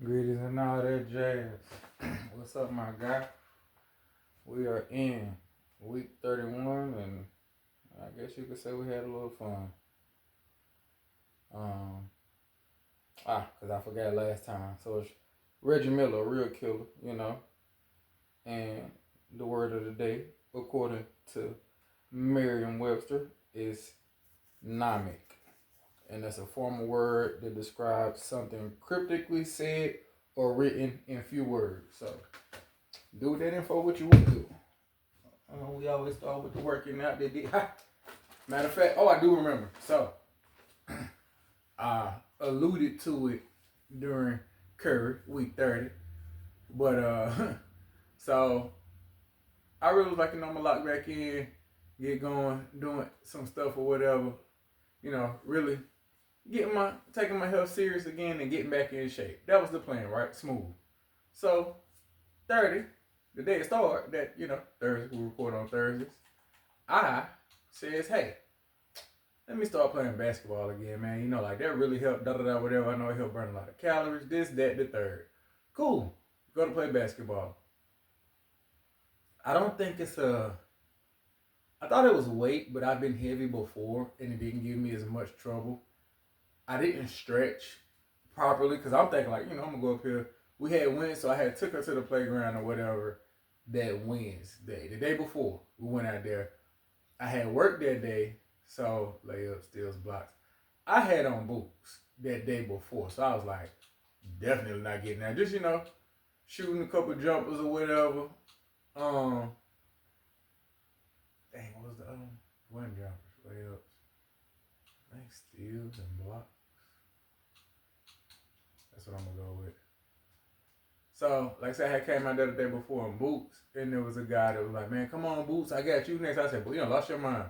Greetings and all that jazz. What's up, my guy? We are in week 31, and I guess you could say we had a little fun. Um, because I forgot last time. So it's Reggie Miller, a real killer, and the word of the day, according to Merriam-Webster, is nomic. And that's a formal word that describes something cryptically said or written in few words. So do with that info what you want to do. We always start with the working out they did. Matter of fact, I do remember. So I alluded to it during Curry week 30, but so I really was like, I'm gonna lock back in, get going, doing some stuff or whatever. Really taking my health serious again and getting back in shape. That was the plan, right? Smooth. So 30, the day it started, that Thursday, we record on Thursdays. I says, hey, let me start playing basketball again, man. Like that really helped, whatever. I know it helped burn a lot of calories, this, that, the third. Cool. Go to play basketball. I don't think I thought it was weight, but I've been heavy before and it didn't give me as much trouble. I didn't stretch properly because I'm thinking I'm going to go up here. We had wind, so I had took her to the playground or whatever that Wednesday. The day before, we went out there. I had work that day, so layups, steals, blocks. I had on boots that day before, so I was like, definitely not getting that. Just shooting a couple jumpers or whatever. Dang, what was the one jumpers, layups? I think steals and blocks. That's what I'm gonna go with. So, like I said, I came out the other day before in boots, and there was a guy that was like, "Man, come on, boots, I got you next." I said, "But lost your mind."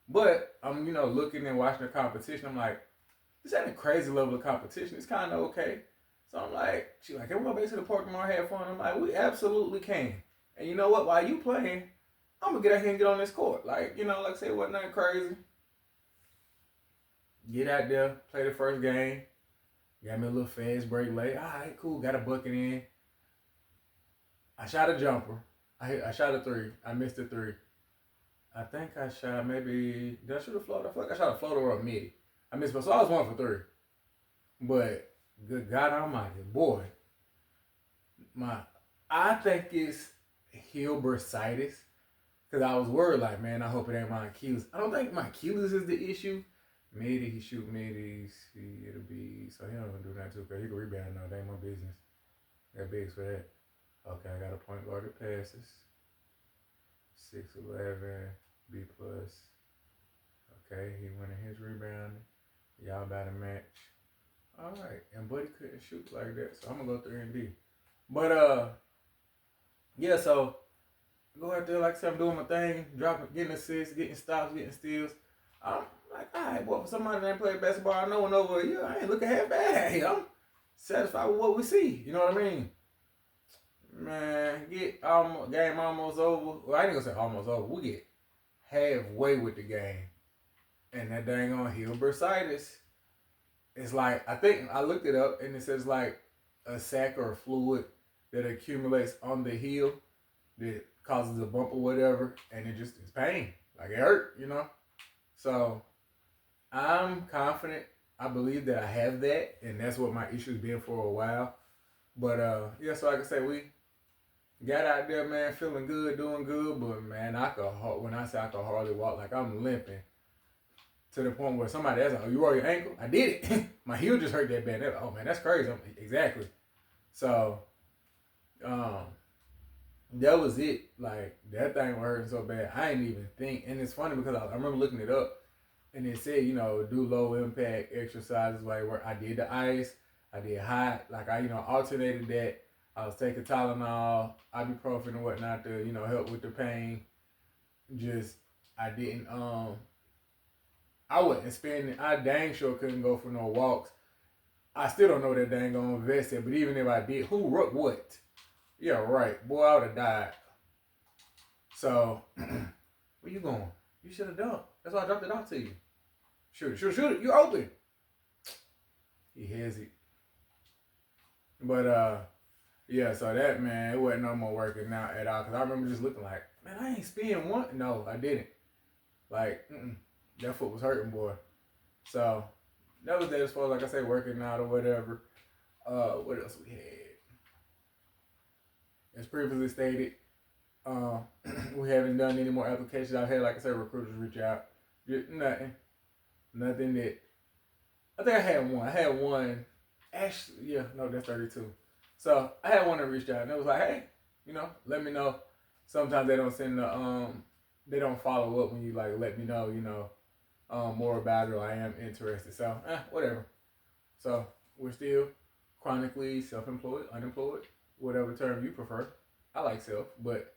But I'm, looking and watching the competition. I'm like, this ain't a crazy level of competition. It's kind of okay. So I'm like, she's like, "Can we go back to the park tomorrow, have fun?" I'm like, we absolutely can. And you know what? While you playing, I'm gonna get out here and get on this court. Like I said, wasn't nothing crazy. Get out there, play the first game. Got me a little fast break late. All right, cool. Got a bucket in. I shot a jumper. I shot a three. I missed a three. I think I shot maybe. Did I shoot a floater? I feel like I shot a floater or a midi. I missed, so I was 1 for 3. But good God Almighty, boy, I think it's heel bursitis because I was worried like, man, I hope it ain't my Achilles. I don't think my Achilles is the issue. Midi, he shoot middies. It'll be so he don't do that too because he can rebound now. That ain't my business. Got bigs for that. Okay, I got a point guard that passes. 6'11", B plus. Okay, he winning his rebounding. Y'all about to match. All right, and Buddy couldn't shoot like that, so I'm gonna go 3-and-D. But yeah, so go out there like I said, I'm doing my thing, getting assists, getting stops, getting steals. I'm like, all right, boy, for somebody that ain't played basketball, I know and over a year, I ain't looking half bad. I'm satisfied with what we see. You know what I mean? Man, game almost over. Well, I ain't gonna say almost over. We get halfway with the game, and that dang on heel bursitis. It's like I think I looked it up, and it says like a sac or a fluid that accumulates on the heel that causes a bump or whatever, and it's pain. Like it hurt, So I'm confident. I believe that I have that, and that's what my issue's been for a while. But yeah, so like I say, we got out there, man, feeling good, doing good, but man, when I say I could hardly walk, like I'm limping to the point where somebody asked, "Oh, you roll your ankle?" I did it. My heel just hurt that bad. Like, oh man, that's crazy. Exactly. So, that was it. Like that thing was hurting so bad, I didn't even think. And it's funny because I remember looking it up, and it said, do low impact exercises. Like where I did the ice, I did hot, like I alternated that. I was taking Tylenol, ibuprofen, and whatnot to help with the pain. I didn't I wasn't spending. I dang sure couldn't go for no walks. I still don't know that dang on vest yet, but even if I did, who wrote what? Yeah, right. Boy, I would have died. So, where you going? You should have dunked. That's why I dropped it off to you. Shoot it. You're open. He has it. But yeah, so that man, it wasn't no more working out at all. Cause I remember just looking like, man, I ain't spinning one. No, I didn't. Like, that foot was hurting, boy. So that was that as far as, like I said, working out or whatever. What else we had? As previously stated, we haven't done any more applications. I've had, like I said, recruiters reach out. Just nothing that. I think I had one. I had one. Actually, yeah, no, that's 32. So I had one that reached out and it was like, hey, let me know. Sometimes they don't send they don't follow up when you like let me know, more about it or I am interested. So, whatever. So we're still chronically self-employed, unemployed, whatever term you prefer. I like self, but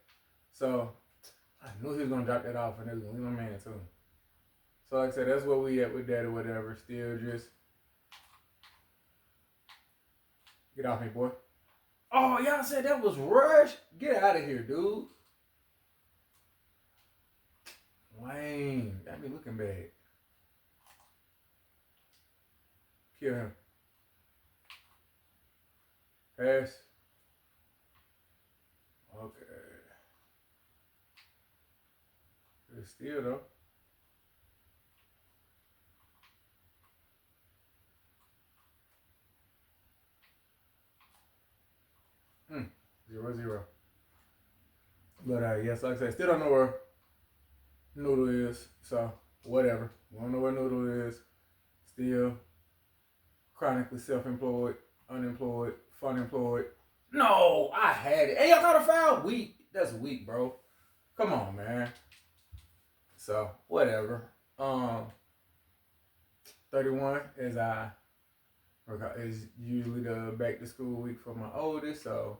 so I knew he was gonna drop that off and it was gonna be my man too. So like I said, that's where we at with that or whatever. Still just get off me, boy. Oh, y'all said that was Rush? Get out of here, dude. Wayne, got me looking bad. Kill him. Pass. Okay. It's still though. Hmm. 0-0. But yes, like I said, still don't know where Noodle is. So whatever. We don't know where Noodle is. Still chronically self-employed, unemployed, fun-employed. No, I had it. Hey, y'all got a foul? Weak. That's weak, bro. Come on, man. So whatever. 31 is usually the back to school week for my oldest. So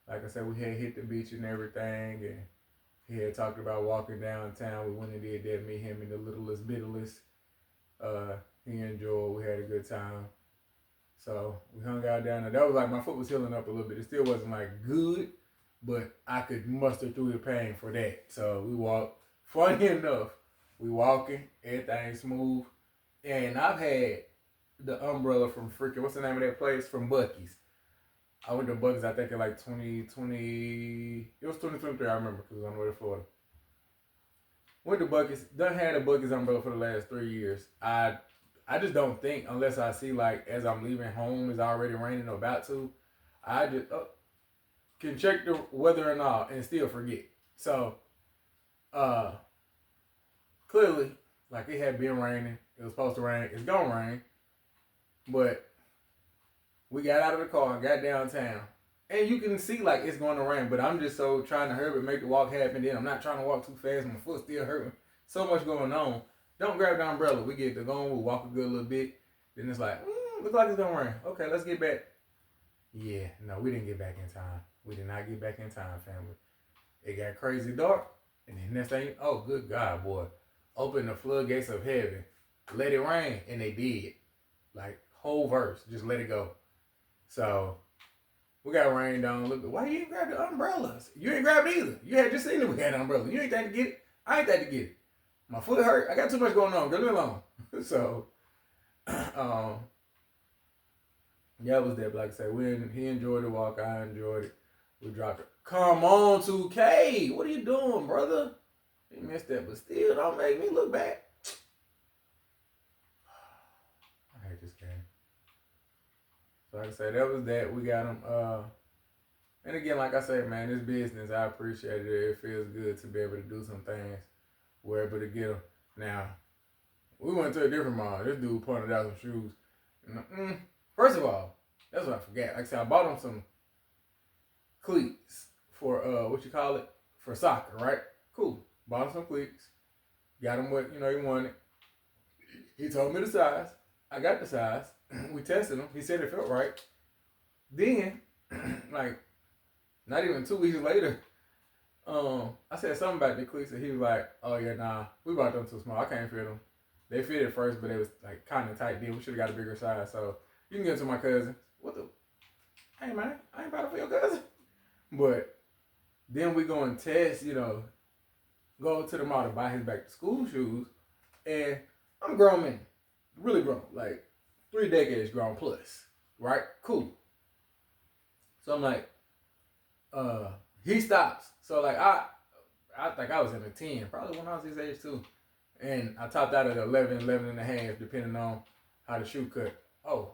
like I said, we had hit the beach and everything, and he had talked about walking downtown. We went and did that. Me, him, and the littlest bittlest. He enjoyed. We had a good time. So we hung out down there. That was like my foot was healing up a little bit. It still wasn't like good, but I could muster through the pain for that. So we walked. Funny enough, we walking, everything smooth, and I've had the umbrella from freaking what's the name of that place from Buc-ee's. I went to Buc-ee's I think in like 2020. It was 2023. I remember because I was on the way to Florida. Went to Buc-ee's. Done had a Buc-ee's umbrella for the last 3 years. I just don't think unless I see like as I'm leaving home it's already raining or about to. I just can check the weather and all and still forget. So clearly like it had been raining. It was supposed to rain. It's gonna rain. But we got out of the car, got downtown. And you can see like it's going to rain, but I'm just so trying to hurry up and make the walk happen. Then I'm not trying to walk too fast. My foot's still hurting. So much going on. Don't grab the umbrella. We get to going. We walk a good little bit. Then it's like, look like it's going to rain. Okay, let's get back. Yeah, no, we didn't get back in time. We did not get back in time, family. It got crazy dark. And then next thing, oh, good God, boy. Open the floodgates of heaven. Let it rain. And they did. Like, whole verse. Just let it go. So we got rained on. Look, why you ain't grab the umbrellas? You ain't grabbed either. You had just seen that we had an umbrella. You ain't that to get it. I ain't that to get it. My foot hurt. I got too much going on. Leave me alone. So, yeah, it was that. But like I said, he enjoyed the walk. I enjoyed it. We dropped it. Come on, 2K. What are you doing, brother? You missed that, but still, don't make me look back. I hate this game. So like I said, that was that. We got him. And again, like I said, man, this business, I appreciate it. It feels good to be able to do some things. We're able to get them. Now, we went to a different mall. This dude pointed out some shoes. First of all, that's what I forgot. Like I said, I bought him some cleats for, for soccer, right? Cool. Bought him some cleats. Got him what, he wanted. He told me the size. I got the size. We tested them. He said it felt right. Then, like, not even 2 weeks later, I said something about the cleats, and he was like, "Oh yeah, nah, we bought them too small. I can't fit them. They fitted first, but it was like kind of tight. Then we should have got a bigger size. So you can give it to my cousin. What the? Hey man, I ain't about to for your cousin. But then we go and test. Go to the mall to buy his back to school shoes, and I'm grown man, really grown, like 3 decades grown plus, right? Cool. So I'm like, he stops. So like I think I was in a 10, probably when I was his age too. And I topped out at 11, 11 and a half, depending on how the shoe cut. Oh,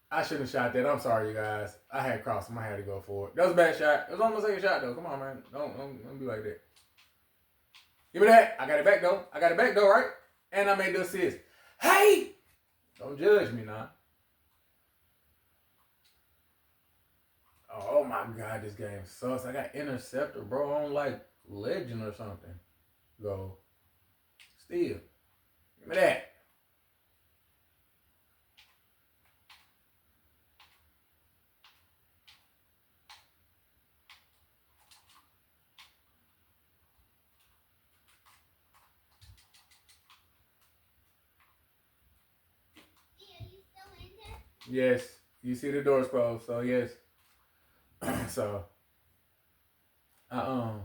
I shouldn't have shot that. I'm sorry, you guys. I had crossed him. I had to go for it. That was a bad shot. It was almost like a shot, though. Come on, man. Don't be like that. Give me that. I got it back, though. Right? And I made the assist. Hey! Don't judge me now. Oh, my God. This game sucks. I got interceptor, bro. On, like, legend or something. Go. Steal. Give me that. Yes. You see the doors closed, so yes. So, oh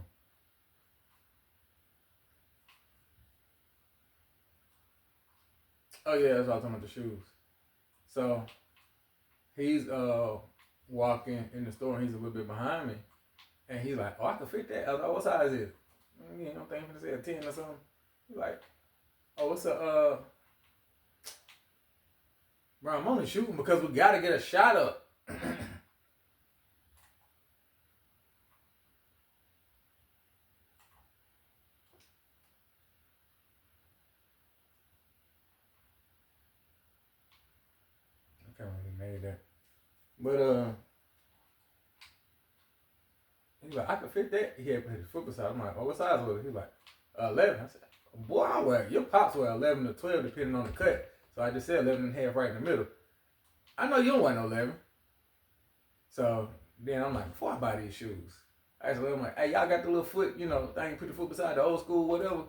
yeah, that's what I was talking about, the shoes. So, he's walking in the store and he's a little bit behind me. And he's like, oh, I can fit that. I was like, what size is it? You know, I'm thinking to say a 10 or something. He's like, oh, what's a bro, I'm only shooting because we gotta get a shot up. I can't really made that. But he's like, I can fit that. He had his foot beside. I'm like, oh, what size was it? He's like, 11. I said, boy, I wear your pops were 11 to 12 depending on the cut. So I just said 11 and a half right in the middle. I know you don't wear no 11. So then I'm like, before I buy these shoes, I asked her, I'm like, hey, y'all got the little foot, you know, thing, put the foot beside the old school, whatever. And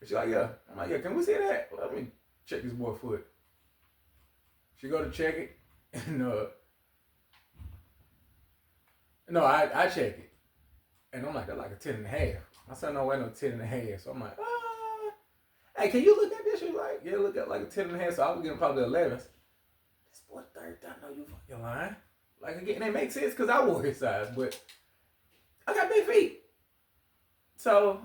she's like, yeah. I'm like, yeah, can we see that? Let me check this boy foot. She go to check it, and no, I check it. And I'm like, that's like a 10 and a half. My son don't wear no 10 and a half. So I'm like, hey, can you look at this? She's like, yeah, look at like a 10 and a half. So I was getting probably 11. This boy 30, I know you fucking lying. Like, again, that makes sense because I wore his size, but I got big feet. So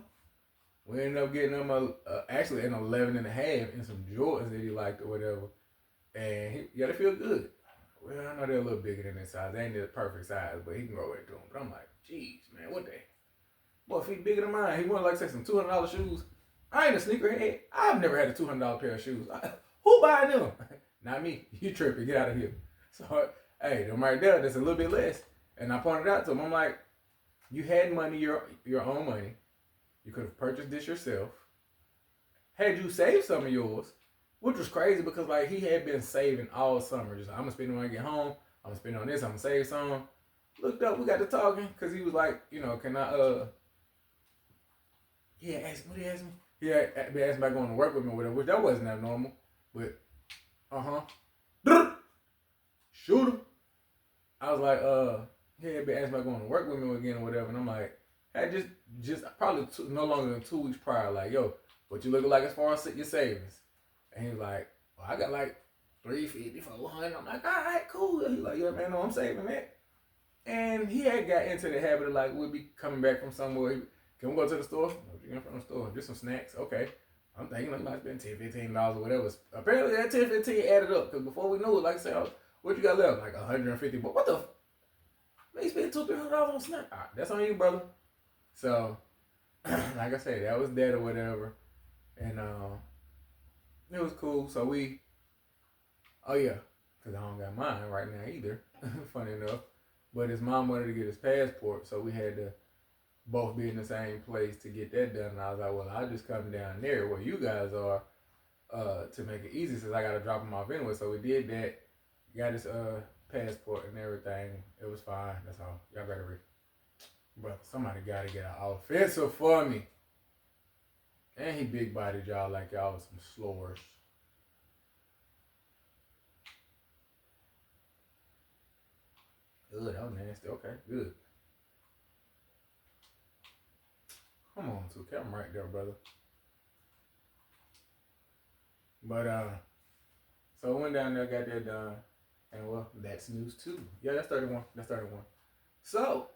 we ended up getting him actually an 11 and a half and some Jordans that he liked or whatever. And they feel good. Well, I know they're a little bigger than this size. They ain't the perfect size, but he can grow into them. But I'm like, jeez, man, what the? Boy, feet bigger than mine. He wanted like say some $200 shoes. I ain't a sneakerhead. I've never had a $200 pair of shoes. Who buying them? Not me. You tripping. Get out of here. So, hey, them right there, that's a little bit less. And I pointed out to him, I'm like, you had money, your own money. You could have purchased this yourself. Had you saved some of yours, which was crazy because like he had been saving all summer. Just I'm gonna spend it when I get home. I'm gonna spend it on this. I'm gonna save some. Looked up, we got to talking because he was like, you know, can I yeah, ask what he asked me. He had been asking about going to work with me or whatever, which that wasn't that normal. But shoot him. I was like, he had been asking about going to work with me again or whatever, and I'm like, hey, just probably no longer than 2 weeks prior, like, yo, what you looking like as far as your savings? And he was like, well, I got like 350, 400. I'm like, all right, cool. He's like, yeah, man, no, I'm saving that. And he had got into the habit of like, we'll be coming back from somewhere. Can we go to the store? No, you're from the store. Just some snacks. Okay. I'm thinking like, you might spend $10, $15 or whatever. Apparently that 10, 15 added up. Because before we knew it, like I said, what you got left? Like 150. But what the? Man, you spent $200, $300 on snacks. Right, that's on you, brother. So, like I said, that was that or whatever. And it was cool. So oh yeah, because I don't got mine right now either. Funny enough. But his mom wanted to get his passport, so we had to both be in the same place to get that done. And I was like, well, I'll just come down there where you guys are to make it easy since I got to drop him off anyway. So we did that, got his passport and everything. It was fine. That's all. Y'all better read. Brother, somebody got to get an offensive for me. And he big bodied y'all like y'all was some slowers. Good, that was nasty. Okay, good. Come on, 2K. I'm right there, brother. But so I went down there, got that done. And well, that's news too. Yeah, that's 31. That's 31. So,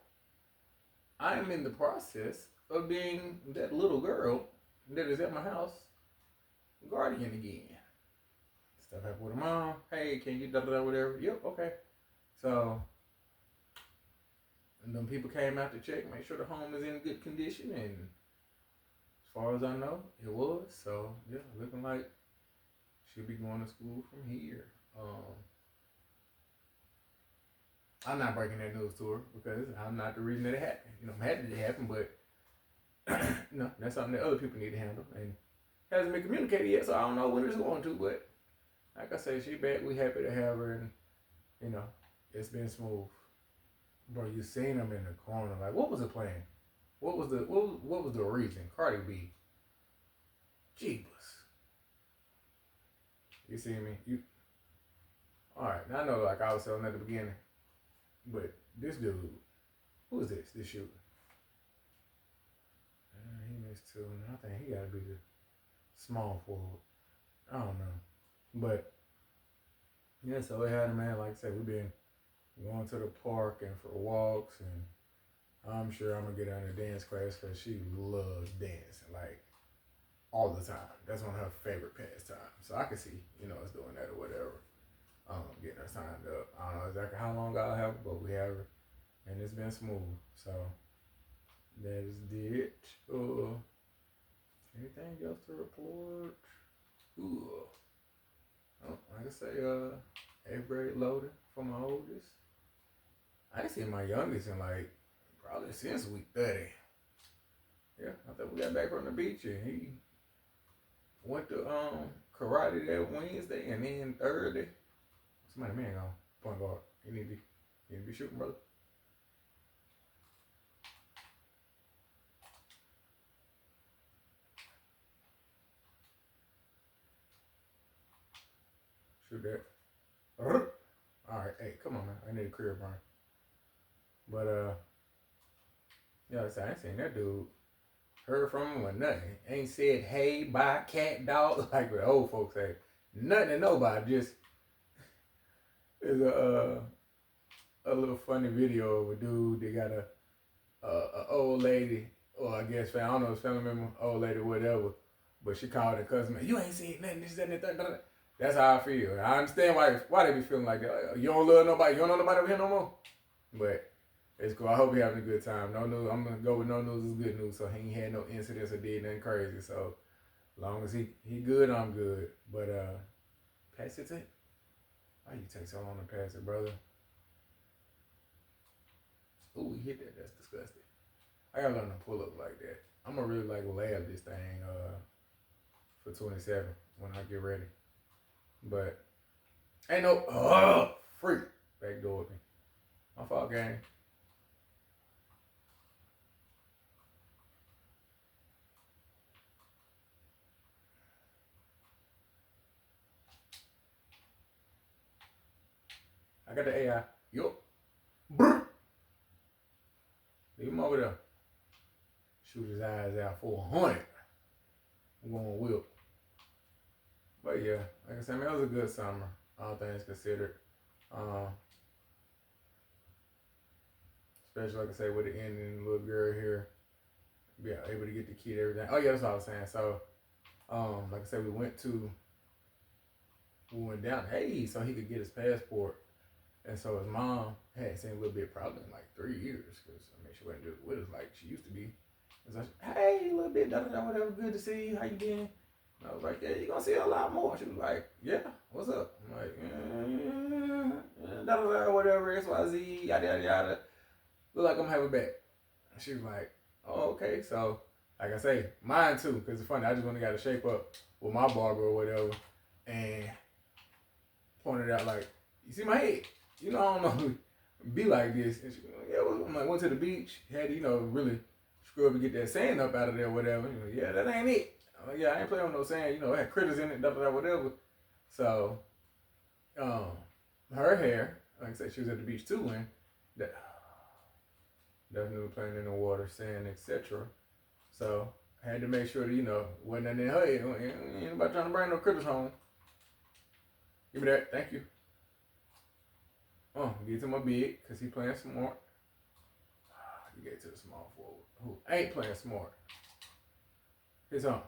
I am in the process of being that little girl that is at my house guardian again. Stuff happened with her mom. Hey, can you da da da whatever? Yep, okay. So, and then people came out to check, make sure the home is in good condition, and as far as I know, it was. So yeah, looking like she'll be going to school from here. I'm not breaking that news to her because I'm not the reason that it happened. You know, I'm happy that it happened, but that's something that other people need to handle and hasn't been communicated yet. So I don't know when it's going to. But like I say, she back. We happy to have her, and you know, it's been smooth. Bro, you seen him in the corner. Like, what was the plan? What was the reason? Cardi B. Jeebus. You see me? You alright, now I know like I was telling at the beginning. But this dude, who is this? This shooter. He missed two. I think he gotta be the small forward. I don't know. But yeah, so we had a man, like I said, we've been going to the park and for walks, and I'm sure I'm gonna get her in a dance class because she loves dancing like all the time. That's one of her favorite pastimes. So I can see, us doing that or whatever. Getting her signed up. I don't know exactly how long I'll have her, but we have her, and it's been smooth. So that is it. Anything else to report? Like I say, 8th grade loading for my oldest. I ain't seen my youngest in like probably since week 30. Yeah, I think we got back from the beach and he went to karate that Wednesday, and then Thursday. Somebody man gone point guard. You need to be shooting, brother. Shoot that. Alright, hey, come on man. I need a career burn. But yeah, I ain't seen that dude. Heard from him or nothing. Ain't said hey, bye, cat, dog, like the old folks say. Nothing to nobody. Just is a little funny video of a dude that got a old lady, or I guess I don't know, his family member, old lady, whatever. But she called her cousin, man, you ain't seen nothing, this, that, and that. That's how I feel. I understand why they be feeling like that. Like, you don't love nobody, you don't know nobody over here no more. But it's cool. I hope he having a good time. No news. I'm gonna go with no news is good news. So he ain't had no incidents or did nothing crazy. So as long as he good, I'm good. But pass it to him. Why you take so long to pass it, brother? Ooh, he hit that. That's disgusting. I gotta learn to pull up like that. I'm gonna really like lab this thing for 27 when I get ready. But ain't no freak backdoor me. My fault, gang. I got the AI. Yup. Leave him over there. Shoot his eyes out for 100. I'm going whip. But yeah, like I said, man, it was a good summer. All things considered. Especially like I said, with the Indian little girl here, be able to get the kid everything. Oh yeah, that's what I was saying. So, like I said, we went down. Hey, so he could get his passport. And so his mom had seen a little bit, probably in like 3 years, because she wasn't doing with us like she used to be. And so hey, a little bit, whatever, good to see you, how you been? And I was like, yeah, you're gonna see a lot more. She was like, yeah, what's up? I'm like, whatever, XYZ, yada, yada, yada. Look like I'm gonna have a back. And she was like, oh, okay. So, like I say, mine too, because it's funny, I just went and got a shape up with my barber or whatever, and pointed out like, you see my head? I don't know, be like this. And she, yeah, I'm like, went to the beach, had to, really scrub and get that sand up out of there, whatever. Like, yeah, that ain't it. I'm like, yeah, I ain't playing with no sand. It had critters in it, whatever. So, her hair, like I said, she was at the beach too, and that definitely playing in the water, sand, etc. So, I had to make sure that, wasn't nothing in her head. Ain't nobody trying to bring no critters home. Give me that. Thank you. Get to my big, because he playing smart. He gave to the small forward, who ain't playing smart. His on.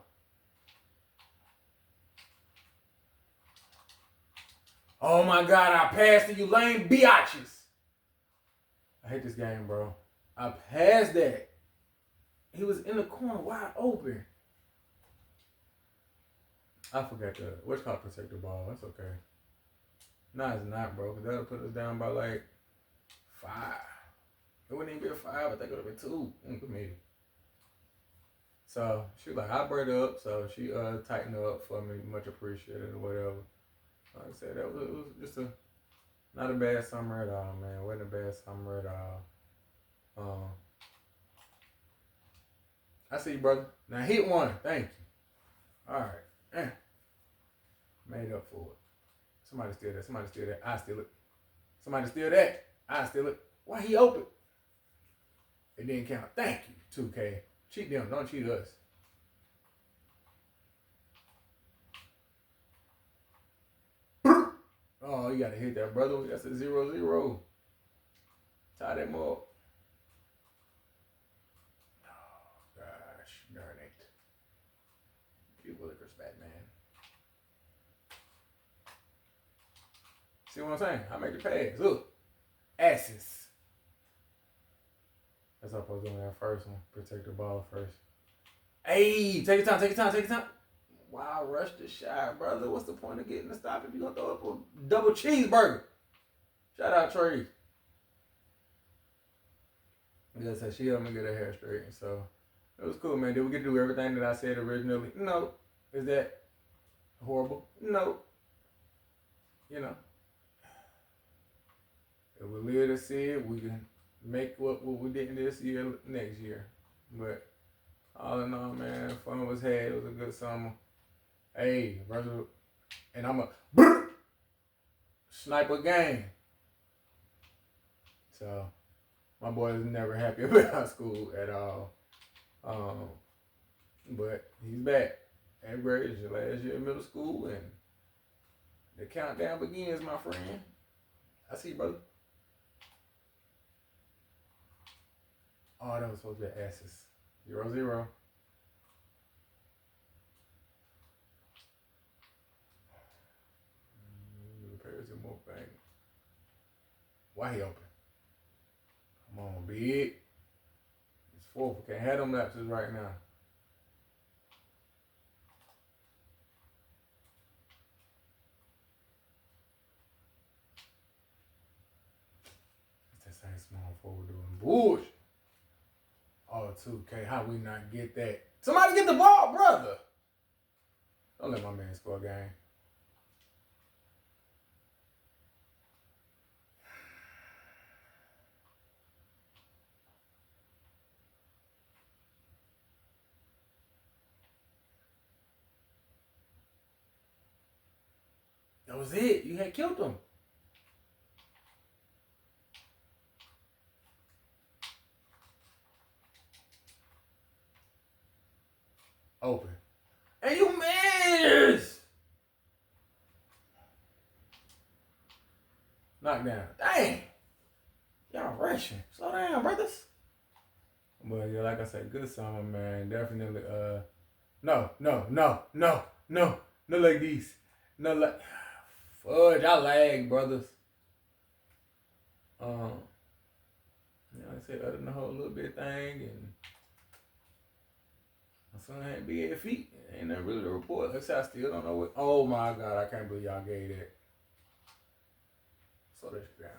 Oh my God, I passed to you lame biatches. I hate this game, bro. I passed that. He was in the corner wide open. I forgot to, what's called protect the ball. That's okay. No, it's not, bro, because that'll put us down by like 5. It wouldn't even be a 5. I think it would have been 2. Maybe. So she like, I brought it up. So she tightened up for me. Much appreciated or whatever. Like I said, it was just not a bad summer at all, man. It wasn't a bad summer at all. I see you, brother. Now hit one. Thank you. All right. Made up for it. Somebody steal that. Somebody steal that. I steal it. Somebody steal that. I steal it. Why he open? It didn't count. Thank you, 2K. Cheat them. Don't cheat us. Oh, you got to hit that, brother. That's a 0-0. Tie them up. Oh, gosh. Darn it. You Willikers, Batman. See what I'm saying? I make the pass. Look. Asses. That's what I'm supposed to do in that first one. Protect the ball first. Hey, take your time, take your time, take your time. Wow, rush the shot, brother. What's the point of getting the stop if you're going to throw up a double cheeseburger? Shout out Trey. Yeah, so she helped me get her hair straightened. So it was cool, man. Did we get to do everything that I said originally? No. Is that horrible? No. You know. If we live to see it, we can make what we didn't this year next year. But all in all, man, fun was had. It was a good summer. Hey, brother, and I'm a sniper game. So my boy is never happy about school at all. But he's back. 8th grade is your last year of middle school, and the countdown begins, my friend. I see you, brother. Oh, that was supposed to be asses. 0-0. Repairs and more thing. Why he open? Come on, big. It's 4th. We can't have them lapses right now. It's that same small forward doing bullshit. Oh, 2K. How we not get that? Somebody get the ball, brother. Don't let my man score a game. That was it. You had killed him. Open. And you miss. Knockdown. Dang. Y'all rushing. Slow down, brothers. But yeah, like I said, good summer, man. Definitely. No like these. No like. Fudge, I lag, brothers. You know, like I said, other than the whole little bit thing, and my son had big feet. Ain't nothing really to report. Like I said, I still don't know what. Oh my God, I can't believe y'all gave that. Slow that shit down.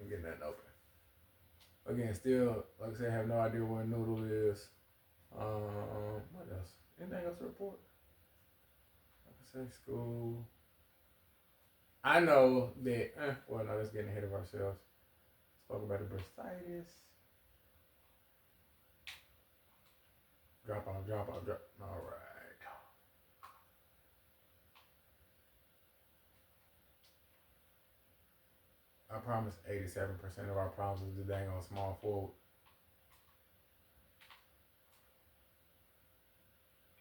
Ain't getting nothing open. Again, still, like I said, I have no idea what noodle is. What else? Anything else to report? Like I said, school. I know that, well, no, that's getting ahead of ourselves. Spoke about the bursitis. Drop off. All right. I promise 87% of our problems is the dang on small forward.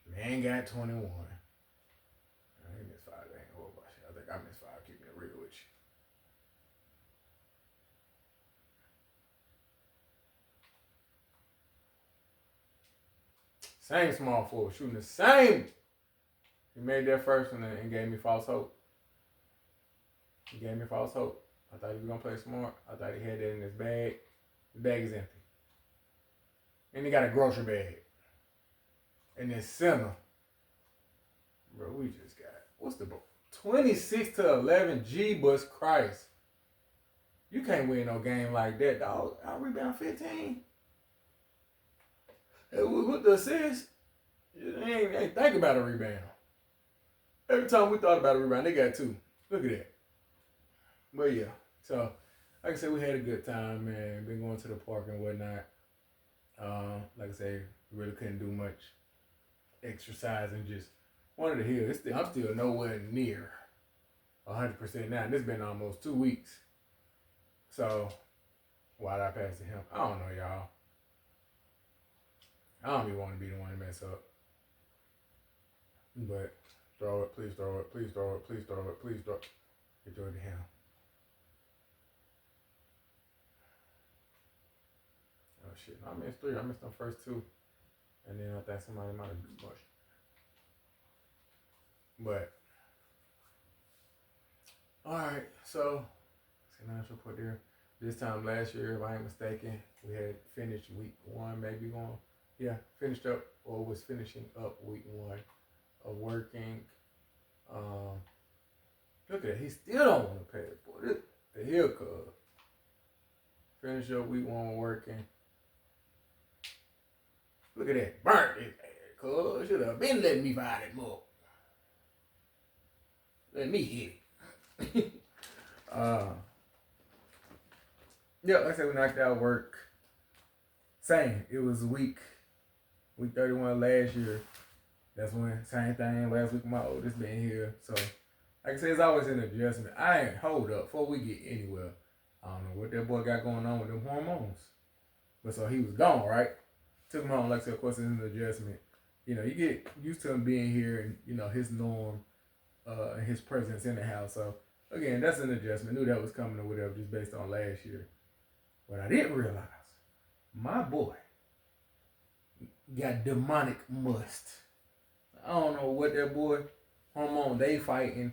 Man got 21. I ain't missed 5. They ain't over. I think I missed 5, keeping it real with you. Same small forward shooting the same. He made that first one and gave me false hope. He gave me false hope. I thought he was gonna play smart. I thought he had that in his bag. His bag is empty. And he got a grocery bag. And then center. Bro, we just got, what's the ball? 26-11, G-Bus Christ. You can't win no game like that, dog. I rebound 15. With the assist, you ain't think about a rebound. Every time we thought about a rebound, they got 2. Look at that. But yeah, so like I said, we had a good time, man. Been going to the park and whatnot. Like I said, we really couldn't do much exercising. Just wanted to heal. I'm still nowhere near 100% now. And it's been almost 2 weeks. So why did I pass to him? I don't know, y'all. I don't even want to be the one to mess up. But throw it, please throw it, please throw it, please throw it, please throw it. Get throw it to him. Oh shit, no, I missed 3. I missed them first 2. And then I think somebody might have mushed. But alright, so now she'll put there. This time last year, if I ain't mistaken, we had finished week 1, maybe going. Yeah, finished up or was finishing up week 1 of working. Look at that, he still don't want to pay it for it. The hell, cuz. Finish up week 1 working. Look at that, burnt his ass, cuz. Should have been letting me buy that mug. Let me hit it. Yeah, like I said, we knocked out work. Same. It was week 31 last year. That's when, same thing, last week my oldest been here. So, like I said, it's always an adjustment. Hold up, before we get anywhere, I don't know what that boy got going on with them hormones. But so he was gone, right? Took him home, like I said, of course it's an adjustment. You know, you get used to him being here and, you know, his norm, and his presence in the house. So, again, that's an adjustment. Knew that was coming or whatever, just based on last year. What I didn't realize, my boy got demonic must. I don't know what that boy hormone they fighting,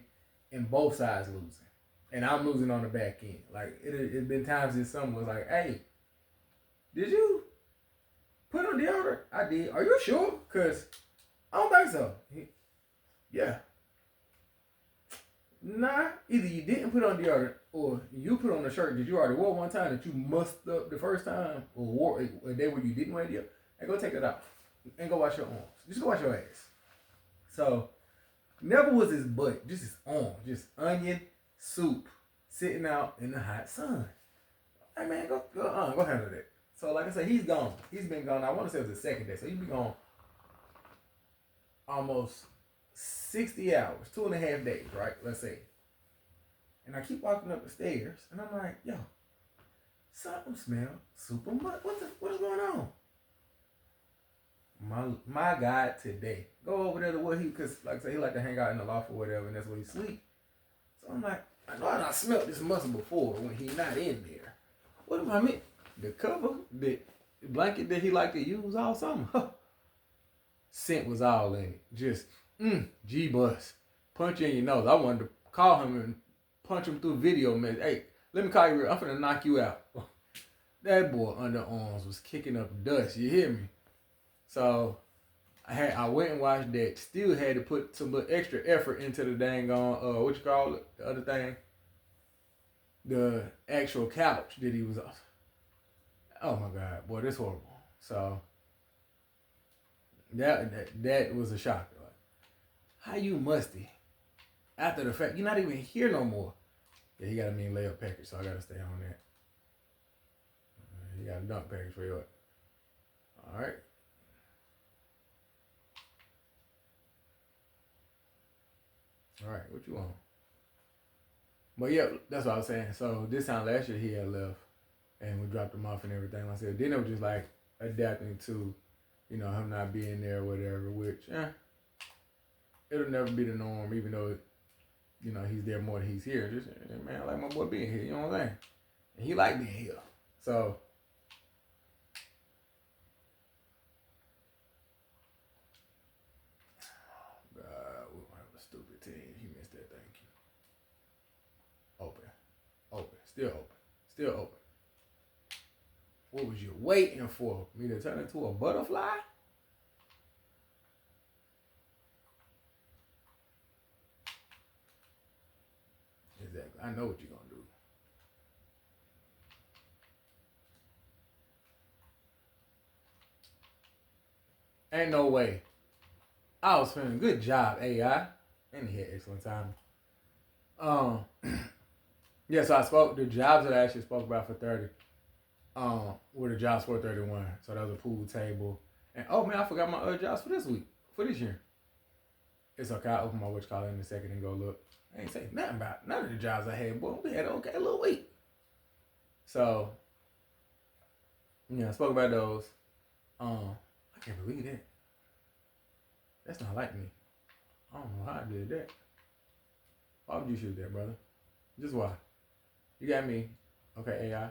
and both sides losing, and I'm losing on the back end. Like it been times that someone was like, "Hey, did you put on deodorant?" I did. Are you sure? Cause I don't think so. Yeah. Nah. Either you didn't put on deodorant, or you put on a shirt that you already wore one time that you mussed up the first time, or wore a day where you didn't wear deodorant. And go take it off and go wash your arms. Just go wash your ass. So, never was his butt, just his arm, just onion soup sitting out in the hot sun. Hey man, go handle that. So, like I said, he's gone. He's been gone. I want to say it was the second day, so he's been gone almost 60 hours, 2.5 days, right? Let's say. And I keep walking up the stairs, and I'm like, yo, something smells super much. What is going on? My guy today. Go over there to what because like I said, he like to hang out in the loft or whatever, and that's where he sleep. So I'm like, I know I smelled this muscle before when he not in there. What am I mean? The cover, the blanket that he like to use all summer. Scent was all in it. Just, G-Bus. Punch in your nose. I wanted to call him and punch him through video message. Hey, let me call you real. I'm finna knock you out. That boy underarms was kicking up dust. You hear me? So I went and watched that. Still had to put some little extra effort into the dang on what you call it, the other thing, the actual couch that he was on. Oh my God, boy, that's horrible. So that was a shocker. Like, how you musty after the fact? You're not even here no more. Yeah, he got a mean layup package, so I gotta stay on that. He got a dunk package for you. All right. All right, what you want? But yeah, that's what I was saying. So this time last year he had left, and we dropped him off and everything. Like I said, then it was just like adapting to, you know, him not being there or whatever. Which, it'll never be the norm, even though, you know, he's there more than he's here. Just man, I like my boy being here. You know what I'm saying? And he like being here. So Still open. Still open. What was you waiting for? Me to turn into a butterfly? Exactly. I know what you're gonna do. Ain't no way. I was feeling good job, AI. And he had excellent time. Yeah, so I spoke the jobs that I actually spoke about for 30. Were the jobs for 31. So that was a pool table. And oh man, I forgot my other jobs for this week. For this year. It's okay, I'll open my witch collar in a second and go look. I ain't say nothing about none of the jobs I had, boy. We had an okay little week. So yeah, I spoke about those. I can't believe that. That's not like me. I don't know how I did that. Why would you shoot that, brother? Just why? You got me. Okay, AI.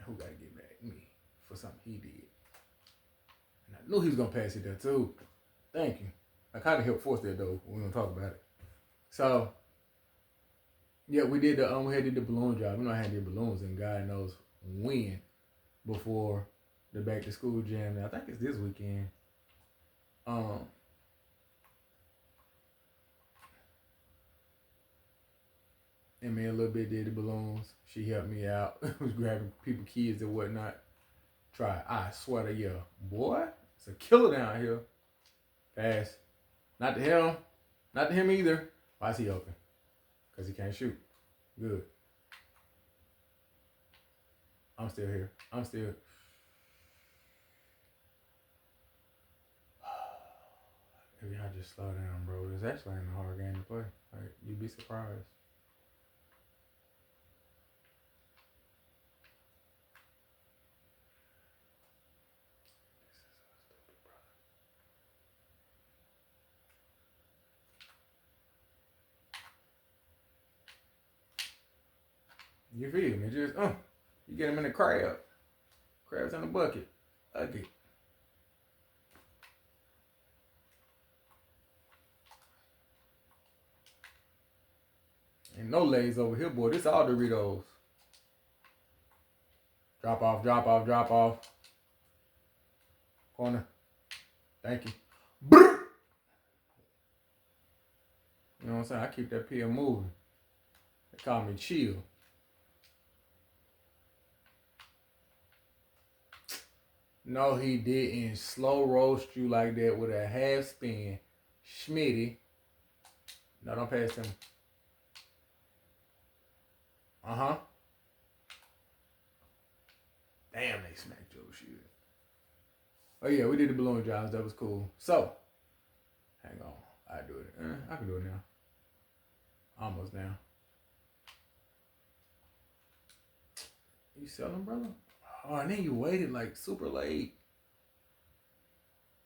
Who got to get mad at me for something he did? And I knew he was going to pass it there, too. Thank you. I kind of helped force that, though. We're going to talk about it. So, yeah, we did we had the balloon job. You know I had the balloons, and God knows when before the back to school jam. I think it's this weekend. And me a little bit did the balloons. She helped me out. Was grabbing people kids and whatnot. Try. I swear to you, boy, it's a killer down here. Pass. Not to him. Not to him either. Why is he open? Because he can't shoot. Good. I'm still here. Maybe I just slow down, bro. It's actually ain't a hard game to play. Like, you'd be surprised. You feel me? Just, you get him in the crab. Crabs in the bucket. Ugly. Ain't no Lays over here, boy. This all Doritos. Drop off. Corner. Thank you. Brr! You know what I'm saying? I keep that pill moving. They call me chill. No, he didn't slow roast you like that with a half spin. Schmitty. No, don't pass him. Uh-huh. Damn, they smacked your shit. Oh, yeah, we did the balloon jobs. That was cool. So, hang on. I do it. I can do it now. Almost now. You selling, brother? Oh, and then you waited like super late.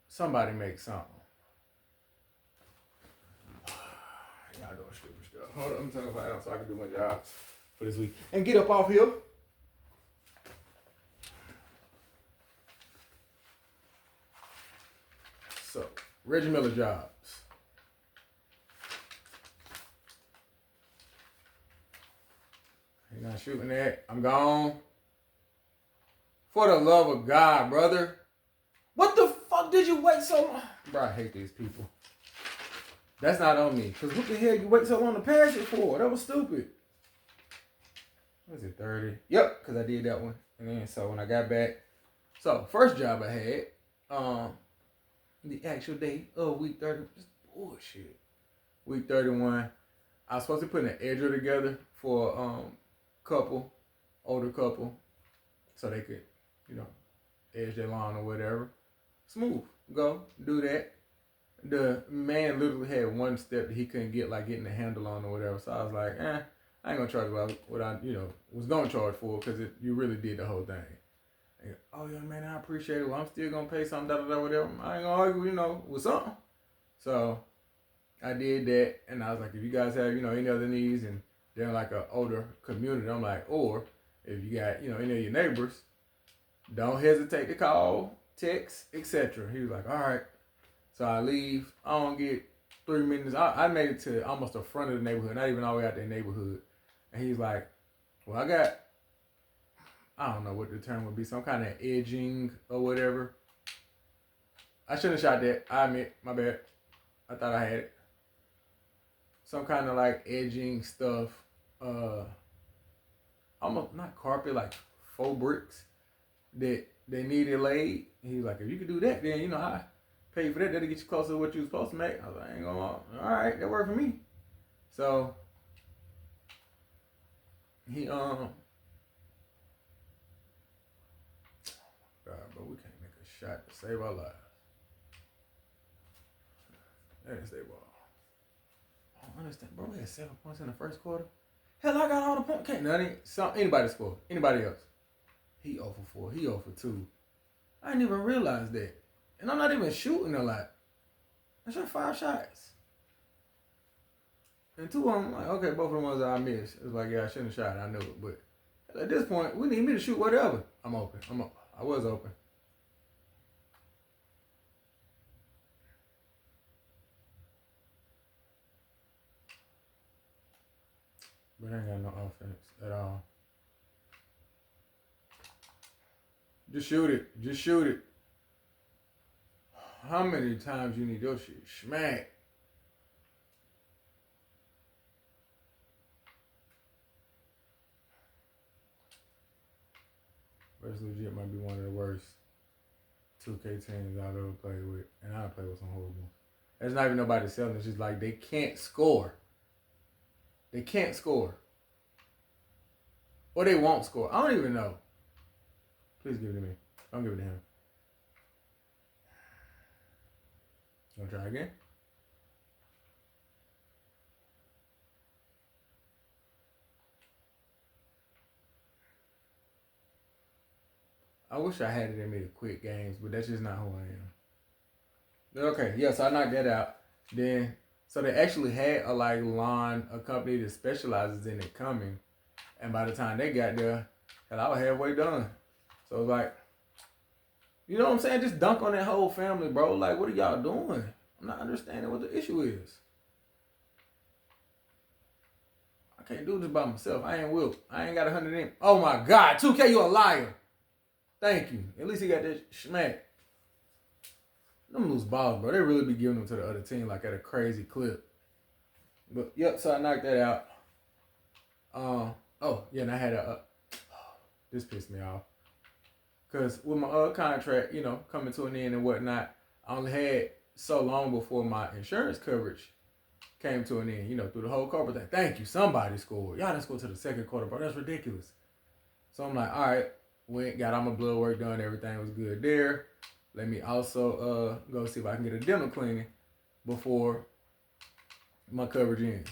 Somebody make something. Y'all doing stupid stuff. Hold on, I'm turning the light on so I can do my job for this week. And get up off here. So, Reggie Miller jobs. You're not shooting that. I'm gone. For the love of God, brother. What the fuck did you wait so long? Bro, I hate these people. That's not on me. Because what the hell you wait so long to pass it for? That was stupid. What is it, 30? Yep, because I did that one. And then, so when I got back. So, first job I had, the actual day of week 30, just bullshit. Week 31, I was supposed to put an edger together for older couple, so they could, edge their lawn or whatever. Smooth. Go, do that. The man literally had one step that he couldn't get, like getting the handle on or whatever. So I was like, I ain't gonna charge what I, was gonna charge for because you really did the whole thing. And, oh yeah, man, I appreciate it. Well, I'm still gonna pay something, whatever. I ain't gonna argue, with something. So I did that, and I was like, if you guys have, any other needs, and they're like an older community, I'm like, or if you got, any of your neighbors, don't hesitate to call, text, etc. He was like, all right. So I leave. I don't get 3 minutes. I made it to almost the front of the neighborhood, not even all the way out the neighborhood. And he's like, well, I don't know what the term would be, some kind of edging or whatever. I shouldn't have shot that. I admit, my bad. I thought I had it. Some kind of like edging stuff. Almost not carpet, like faux bricks that they needed laid. He's like, if you could do that, then I pay for that. That'll get you closer to what you was supposed to make. I was like, I ain't gonna lie. All right, that worked for me. So he God, bro, we can't make a shot to save our lives. That is their ball. I don't understand, bro. We had 7 points in the first quarter. Hell, I got all the points. Can't nothing. Anybody score. Anybody else. He 0 for 4. He 0 for 2. I didn't even realize that. And I'm not even shooting a lot. I shot 5 shots. And 2 of them, like, okay, both of the ones I missed. It was like, yeah, I shouldn't have shot it. I knew it. But at this point, we need me to shoot whatever. I'm open. I was open. But I ain't got no offense at all. Just shoot it. Just shoot it. How many times you need your shit smack? This legit might be one of the worst 2K teams I've ever played with. And I play with some horrible ones. There's not even nobody selling. It's just like they can't score. They can't score. Or they won't score. I don't even know. Please give it to me. Don't give it to him. Gonna try again? I wish I had it in me to quit games, but that's just not who I am. Okay, yeah, so I knocked that out. Then, so they actually had a company that specializes in it coming. And by the time they got there, hell, I was halfway done. So it was like, you know what I'm saying? Just dunk on that whole family, bro. Like, what are y'all doing? I'm not understanding what the issue is. I can't do this by myself. I ain't Will. I ain't got 100 in. Oh my God, 2K, you a liar. Thank you. At least he got that smack. Them loose balls, bro. They really be giving them to the other team like at a crazy clip. But yep, so I knocked that out. Oh yeah, and I had this pissed me off. Cause with my contract, coming to an end and whatnot, I only had so long before my insurance coverage came to an end. Through the whole quarter. Like, thank you, somebody scored. Y'all didn't score to the second quarter, bro. That's ridiculous. So I'm like, all right, got all my blood work done. Everything was good there. Let me also go see if I can get a dental cleaning before my coverage ends.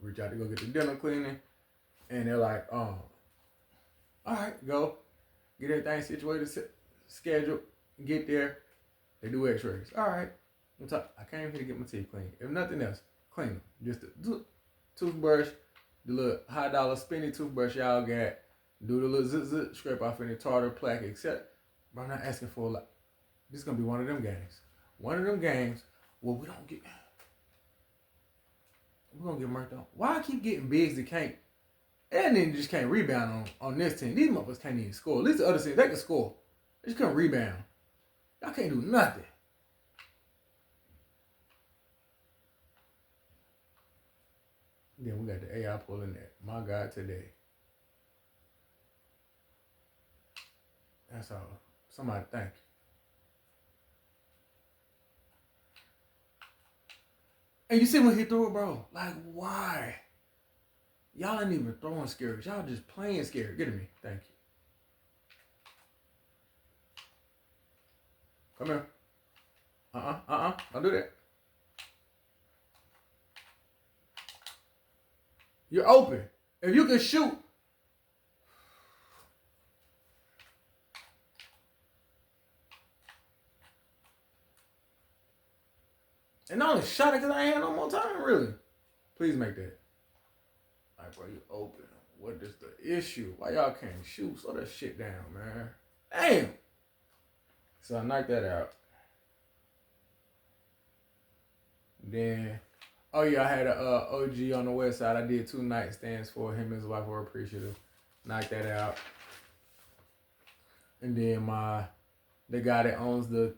Reach out to go get the dental cleaning, and they're like, all right, go get everything situated, scheduled, get there. They do X-rays. All right, I came here to get my teeth cleaned. If nothing else, clean them. Just the toothbrush, the little high dollar spinny toothbrush y'all got. Do the little zit, scrape off any tartar, plaque, etc. But I'm not asking for a lot. This is gonna be one of them games. One of them games where we're gonna get murked on. Why I keep getting bigs that can't, and then just can't rebound on this team? These motherfuckers can't even score. At least the other team, they can score. They just can't rebound. Y'all can't do nothing. Then we got the AI pulling that. My God, today. That's all. Somebody thank you. And you see when he threw it, bro? Like, why? Y'all ain't even throwing scary. Y'all just playing scary. Get at me. Thank you. Come here. Don't do that. You're open. If you can shoot. And I only shot it because I ain't had no more time, really. Please make that. All right, bro, you open. What is the issue? Why y'all can't shoot? Slow that shit down, man. Damn. So I knocked that out. Then, Oh yeah, I had a OG on the west side. I did 2 nightstands for him and his wife were appreciative. Knocked that out. And then the guy that owns the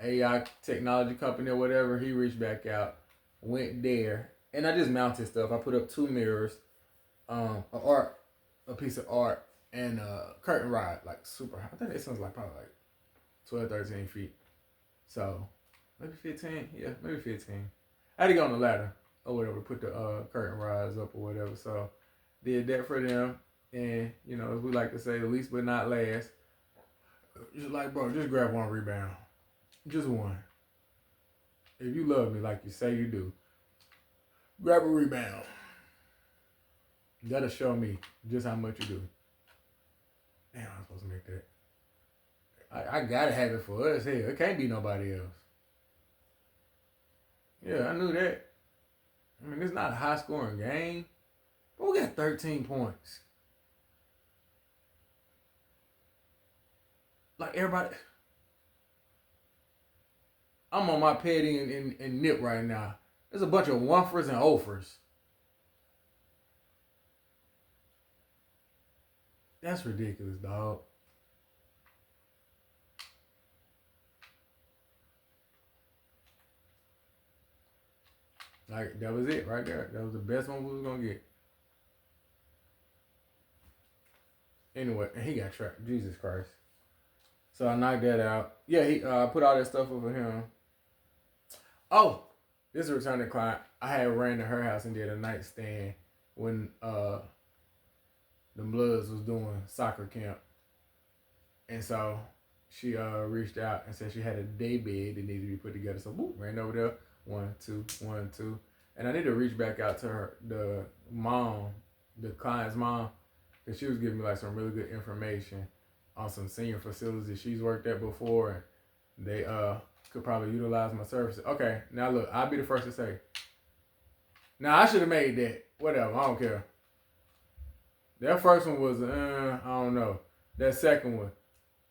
AI technology company or whatever, he reached back out, went there, and I just mounted stuff. I put up 2 mirrors, a piece of art, and a curtain rod, like super high. I think this one's like probably like 12, 13 feet. So maybe 15. Yeah, maybe 15. I had to go on the ladder or whatever to put the curtain rods up or whatever. So did that for them. And, you know, as we like to say, least but not last. Just like, bro, just grab one rebound. Just one. If you love me like you say you do, grab a rebound. That'll show me just how much you do. Damn, I'm supposed to make that. I gotta have it for us here. It can't be nobody else. Yeah, I knew that. I mean, it's not a high scoring game, but we got 13 points. Like everybody, I'm on my petty and nip right now. There's a bunch of oneers and offers. That's ridiculous, dog. Like, that was it right there. That was the best one we was gonna get. Anyway, and he got trapped. Jesus Christ. So I knocked that out. Yeah, he put all that stuff over him. Oh, this is a returning client. I had ran to her house and did a nightstand when the Bloods was doing soccer camp. And so she reached out and said she had a day bed that needed to be put together. So boop, ran over there. 1, 2, 1, 2. And I need to reach back out to her, the client's mom, because she was giving me like some really good information on some senior facilities she's worked at before, and they could probably utilize my services. Okay, now look, I'll be the first to say. Now I should have made that. Whatever, I don't care. That first one was I don't know. That second one,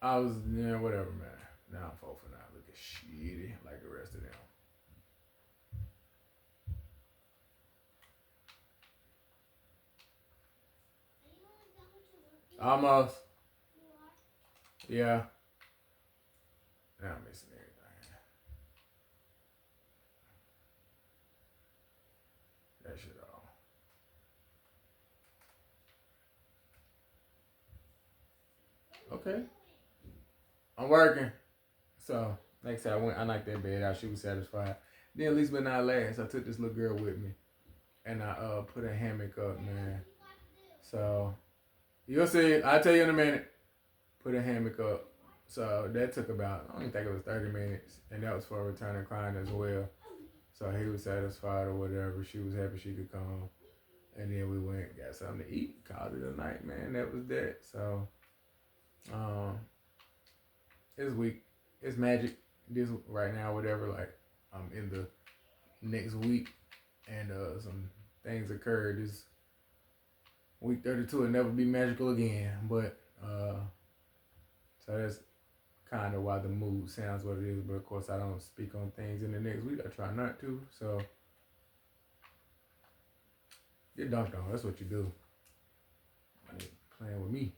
I was whatever, man. Now I'm 4 for 9. Look at shitty like the rest of them. Almost. Yeah. Now I'm missing everything. That shit all. Okay. I'm working. So next time I knocked that bed out, she was satisfied. Then at least but not last, I took this little girl with me, and I put a hammock up, man. So you'll see. I'll tell you in a minute. Put a hammock up. So that took about, I don't even think it was 30 minutes, and that was for a returning client as well. So he was satisfied or whatever. She was happy she could come, and then we went, got something to eat, called it a night, man. That was that. So it's week. It's magic. This right now, whatever. Like I'm in the next week, and some things occurred. This week 32 will never be magical again. But so that's kind of why the mood sounds what it is. But of course, I don't speak on things in the next week. I try not to. So get dunked on. That's what you do. Playing with me.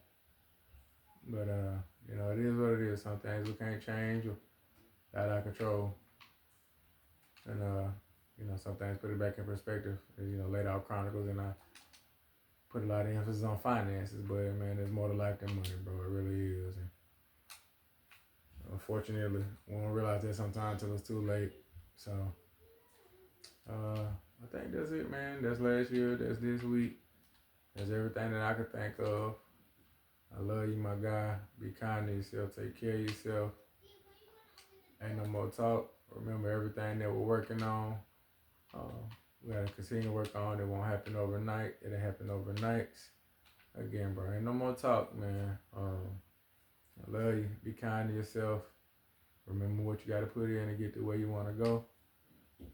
But it is what it is. Some things we can't change or out of our control. And some things put it back in perspective. Laid out chronicles, and I put a lot of emphasis on finances. But man, there's more to life than money, bro. It really is. And unfortunately, we don't realize that sometimes until it's too late. So I think that's it, man. That's last year. That's this week. That's everything that I could think of. I love you, my guy. Be kind to yourself. Take care of yourself. Ain't no more talk. Remember everything that we're working on. We gotta continue to work on. It won't happen overnight. It'll happen overnights. Again, bro, ain't no more talk, man. I love you. Be kind to yourself. Remember what you gotta put in to get to where you wanna go.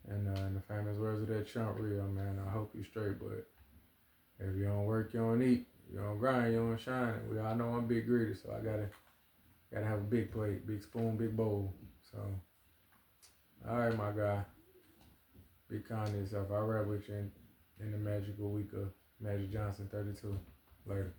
And in the famous words of that chump reel, man, I hope you straight, but if you don't work, you don't eat. You don't grind, you don't shine. We all know I'm big greedy, so I gotta have a big plate, big spoon, big bowl. So, all right, my guy. Be kind to yourself. I'll rap with you in the magical week of Magic Johnson 32. Later.